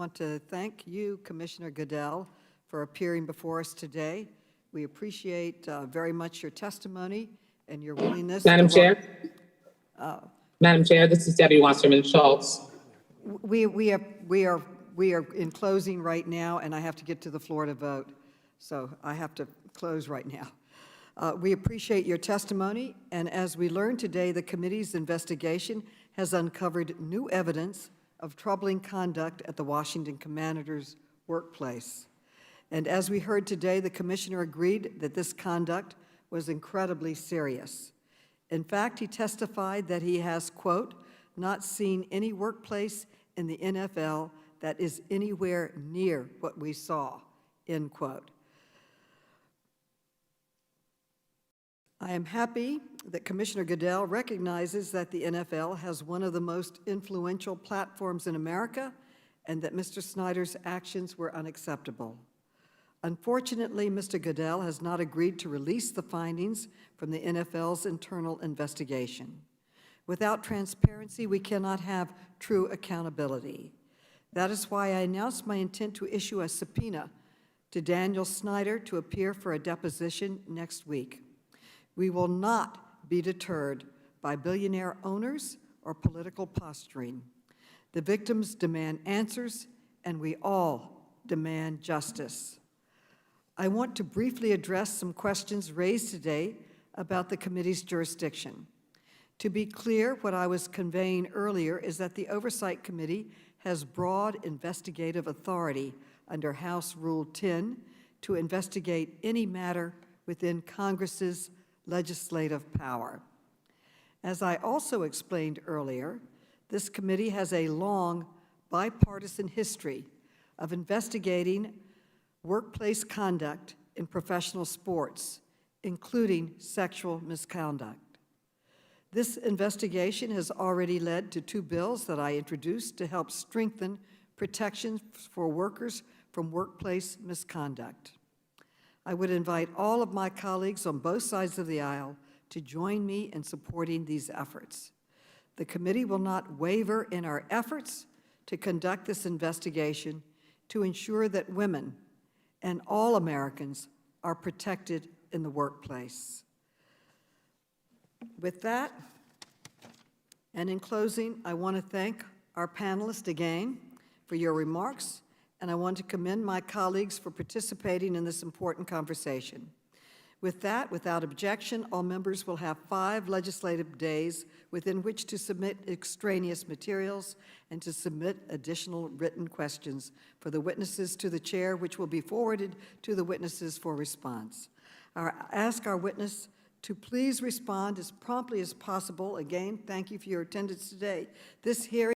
want to thank you, Commissioner Goodell, for appearing before us today. We appreciate very much your testimony and your willingness. Madam Chair. Madam Chair, this is Debbie Wasserman Schultz. We are in closing right now, and I have to get to the floor to vote, so I have to close right now. We appreciate your testimony, and as we learned today, the committee's investigation has uncovered new evidence of troubling conduct at the Washington Commander's workplace. And as we heard today, the commissioner agreed that this conduct was incredibly serious. In fact, he testified that he has, quote, not seen any workplace in the NFL that is anywhere near what we saw, end quote. I am happy that Commissioner Goodell recognizes that the NFL has one of the most influential platforms in America and that Mr. Snyder's actions were unacceptable. Unfortunately, Mr. Goodell has not agreed to release the findings from the NFL's internal investigation. Without transparency, we cannot have true accountability. That is why I announced my intent to issue a subpoena to Daniel Snyder to appear for a deposition next week. We will not be deterred by billionaire owners or political posturing. The victims demand answers, and we all demand justice. I want to briefly address some questions raised today about the committee's jurisdiction. To be clear, what I was conveying earlier is that the Oversight Committee has broad investigative authority under House Rule 10 to investigate any matter within Congress's legislative power. As I also explained earlier, this committee has a long bipartisan history of investigating workplace conduct in professional sports, including sexual misconduct. This investigation has already led to 2 bills that I introduced to help strengthen protections for workers from workplace misconduct. I would invite all of my colleagues on both sides of the aisle to join me in supporting these efforts. The committee will not waver in our efforts to conduct this investigation to ensure that women and all Americans are protected in the workplace. With that, and in closing, I want to thank our panelists again for your remarks, and I want to commend my colleagues for participating in this important conversation. With that, without objection, all members will have 5 legislative days within which to submit extraneous materials and to submit additional written questions for the witnesses to the chair, which will be forwarded to the witnesses for response. I ask our witness to please respond as promptly as possible. Again, thank you for your attendance today. This hearing